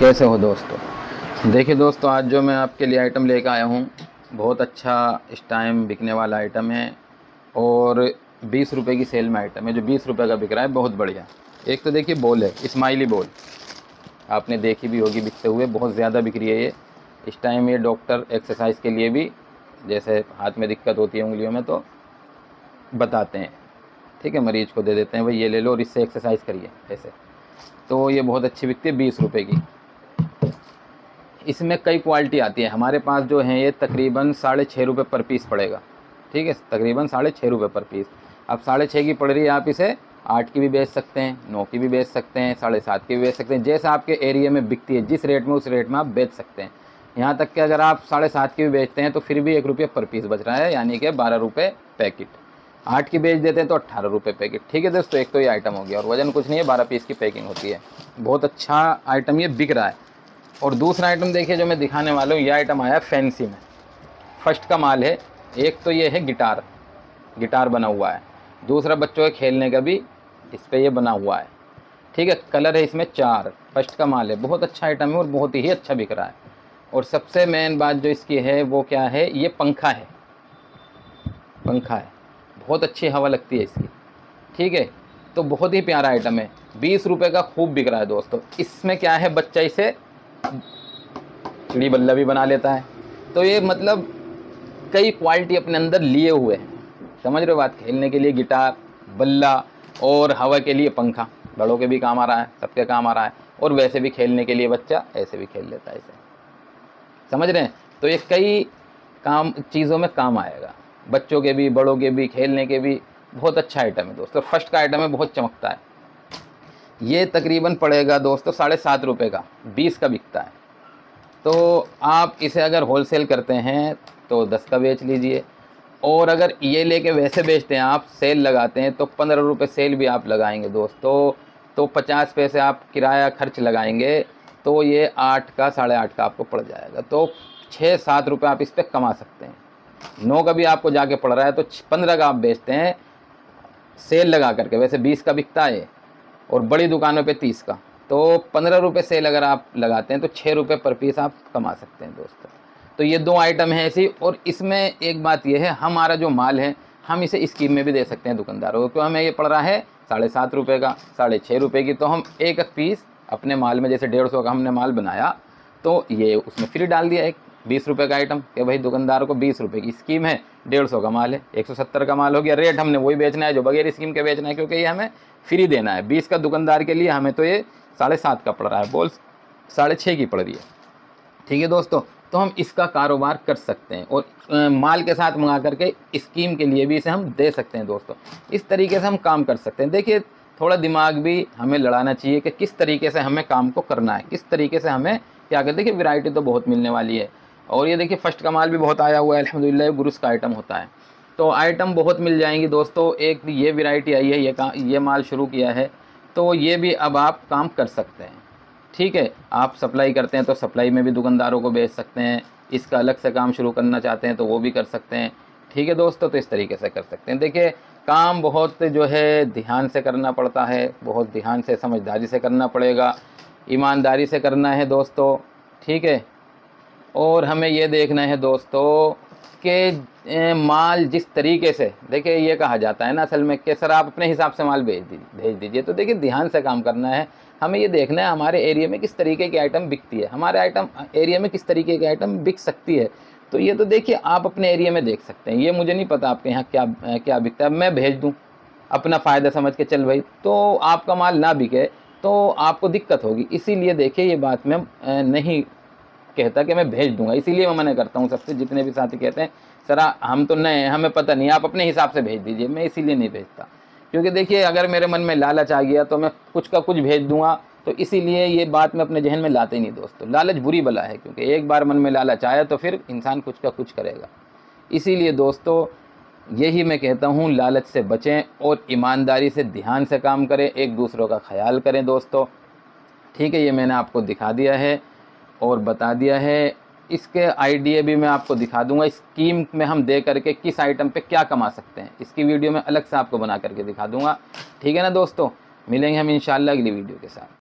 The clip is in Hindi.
कैसे हो दोस्तों। देखिए दोस्तों, आज जो मैं आपके लिए आइटम लेकर आया हूँ बहुत अच्छा इस टाइम बिकने वाला आइटम है और 20 रुपये की सेल में आइटम है जो 20 रुपये का बिक रहा है। बहुत बढ़िया। एक तो देखिए बॉल है, स्माइली बॉल, आपने देखी भी होगी बिकते हुए, बहुत ज़्यादा बिक रही है ये इस टाइम। ये डॉक्टर एक्सरसाइज के लिए भी, जैसे हाथ में दिक्कत होती है उंगलियों में, तो बताते हैं, ठीक है, मरीज़ को दे देते हैं भाई ये ले लो और इससे एक्सरसाइज करिए ऐसे। तो ये बहुत अच्छी बिकती है 20 रुपये की। इसमें कई क्वालिटी आती है। हमारे पास जो है ये तकरीबन 6.5 रुपये पर पीस पड़ेगा, ठीक है, तकरीबन 6.5 रुपये पर पीस। अब 6.5 की पड़ रही है, आप इसे 8 की भी बेच सकते हैं, 9 की भी बेच सकते हैं, 7.5 की भी बेच सकते हैं, जैसा आपके एरिया में बिकती है जिस रेट में उस रेट में आप बेच सकते हैं। यहाँ तक कि अगर आप 7.5 की भी बेचते हैं तो फिर भी 1 रुपये पर पीस बच रहा है, यानी कि 12 रुपये पैकेट। 8 की बेच देते हैं तो 18 रुपये पैकेट, ठीक है दोस्तों। एक तो ये आइटम हो गया और वज़न कुछ नहीं है, 12 पीस की पैकिंग होती है। बहुत अच्छा आइटम ये बिक रहा है। और दूसरा आइटम देखिए जो मैं दिखाने वाला हूँ, ये आइटम आया फैंसी में, फर्स्ट का माल है। एक तो ये है गिटार, गिटार बना हुआ है। दूसरा बच्चों के खेलने का भी इस पर ये बना हुआ है, ठीक है। कलर है इसमें 4, फर्स्ट का माल है। बहुत अच्छा आइटम है और बहुत ही अच्छा बिक रहा है। और सबसे मेन बात जो इसकी है वो क्या है, ये पंखा है, पंखा है, बहुत अच्छी हवा लगती है इसकी, ठीक है। तो बहुत ही प्यारा आइटम है, 20 रुपये का खूब बिक रहा है दोस्तों। इसमें क्या है, बच्चा इसे चिड़ी बल्ला भी बना लेता है। तो ये मतलब कई क्वालिटी अपने अंदर लिए हुए हैं, समझ रहे हो बात। खेलने के लिए गिटार, बल्ला और हवा के लिए पंखा, बड़ों के भी काम आ रहा है, सबके काम आ रहा है। और वैसे भी खेलने के लिए बच्चा ऐसे भी खेल लेता है इसे, समझ रहे हैं। तो ये कई काम चीज़ों में काम आएगा, बच्चों के भी, बड़ों के भी, खेलने के भी। बहुत अच्छा आइटम है दोस्तों। फर्स्ट का आइटम है, बहुत चमकता है। ये तकरीबन पड़ेगा दोस्तों 7.5 रुपये का, 20 का बिकता है। तो आप इसे अगर होलसेल करते हैं तो 10 का बेच लीजिए, और अगर ये लेके वैसे बेचते हैं, आप सेल लगाते हैं तो 15 रुपये सेल भी आप लगाएंगे दोस्तों, तो 50 पैसे आप किराया खर्च लगाएंगे, तो ये 8 का, 8.5 का आपको पड़ जाएगा। तो 6-7 रुपये आप इस पर कमा सकते हैं। 9 का भी आपको जाके पड़ रहा है तो 15 का आप बेचते हैं सेल लगा करके। वैसे 20 का बिकता है और बड़ी दुकानों पे 30 का। तो 15 रुपये सेल अगर आप लगाते हैं तो 6 रुपये पर पीस आप कमा सकते हैं दोस्तों। तो ये 2 आइटम है ऐसी। और इसमें एक बात ये है, हमारा जो माल है हम इसे स्कीम में भी दे सकते हैं दुकानदारों को। क्यों, हमें ये पड़ रहा है 7.5 रुपये का, 6.5 रुपये की, तो हम एक पीस अपने माल में, जैसे 150 का हमने माल बनाया तो ये उसमें फ्री डाल दिया एक 20 रुपये का आइटम, कि भाई दुकानदार को 20 रुपये की स्कीम है, 150 का माल है, 170 का माल हो गया। रेट हमने वही बेचना है जो बगैर स्कीम के बेचना है, क्योंकि ये हमें फ्री देना है। 20 का दुकानदार के लिए हमें तो ये 7.5 का पड़ रहा है, बोल 6.5 की पड़ रही है, ठीक है दोस्तों। तो हम इसका कारोबार कर सकते हैं और माल के साथ मंगा करके स्कीम के लिए भी इसे हम दे सकते हैं दोस्तों। इस तरीके से हम काम कर सकते हैं। देखिए थोड़ा दिमाग भी हमें लड़ाना चाहिए कि किस तरीके से हमें काम को करना है, किस तरीके से हमें क्या करते हैं। देखिए वैरायटी तो बहुत मिलने वाली है। और ये देखिए फर्स्ट का माल भी बहुत आया हुआ है अल्हम्दुलिल्लाह, गुरुस का आइटम होता है, तो आइटम बहुत मिल जाएंगी दोस्तों। एक ये वैरायटी आई है, ये माल शुरू किया है, तो ये भी अब आप काम कर सकते हैं, ठीक है। आप सप्लाई करते हैं तो सप्लाई में भी दुकानदारों को बेच सकते हैं। इसका अलग से काम शुरू करना चाहते हैं तो वो भी कर सकते हैं, ठीक है दोस्तों। तो इस तरीके से कर सकते हैं। देखिए काम बहुत जो है ध्यान से करना पड़ता है, बहुत ध्यान से, समझदारी से करना पड़ेगा, ईमानदारी से करना है दोस्तों, ठीक है। और हमें ये देखना है दोस्तों कि माल जिस तरीके से, देखिए ये कहा जाता है ना असल में कि सर आप अपने हिसाब से माल भेज दीजिए। तो देखिए ध्यान से काम करना है। हमें ये देखना है हमारे एरिया में किस तरीके की आइटम बिकती है, हमारे एरिया में किस तरीके की आइटम बिक सकती है। तो ये तो देखिए आप अपने एरिया में देख सकते हैं। ये मुझे नहीं पता आपके यहाँ क्या क्या बिकता है, मैं भेज दूँ अपना फ़ायदा समझ के, चल भाई, तो आपका माल ना बिके तो आपको दिक्कत होगी। इसीलिए देखिए ये बात मैं नहीं कहता कि मैं भेज दूंगा, इसीलिए मैं मना करता हूँ सबसे। जितने भी साथी कहते हैं सर हम तो नए हैं, हमें पता नहीं, आप अपने हिसाब से भेज दीजिए, मैं इसीलिए नहीं भेजता। क्योंकि देखिए अगर मेरे मन में लालच आ गया तो मैं कुछ का कुछ भेज दूंगा। तो इसीलिए ये बात मैं अपने जहन में लाते ही नहीं दोस्तों। लालच बुरी बला है, क्योंकि एक बार मन में लालच आया तो फिर इंसान कुछ का कुछ करेगा। इसीलिए दोस्तों यही मैं कहता हूँ, लालच से बचें और ईमानदारी से, ध्यान से काम करें, एक दूसरों का ख्याल करें दोस्तों, ठीक है। ये मैंने आपको दिखा दिया है और बता दिया है। इसके आइडिया भी मैं आपको दिखा दूंगा, स्कीम में हम दे करके किस आइटम पे क्या कमा सकते हैं, इसकी वीडियो मैं अलग से आपको बना करके दिखा दूंगा, ठीक है ना दोस्तों। मिलेंगे हम इंशाल्लाह अगली वीडियो के साथ।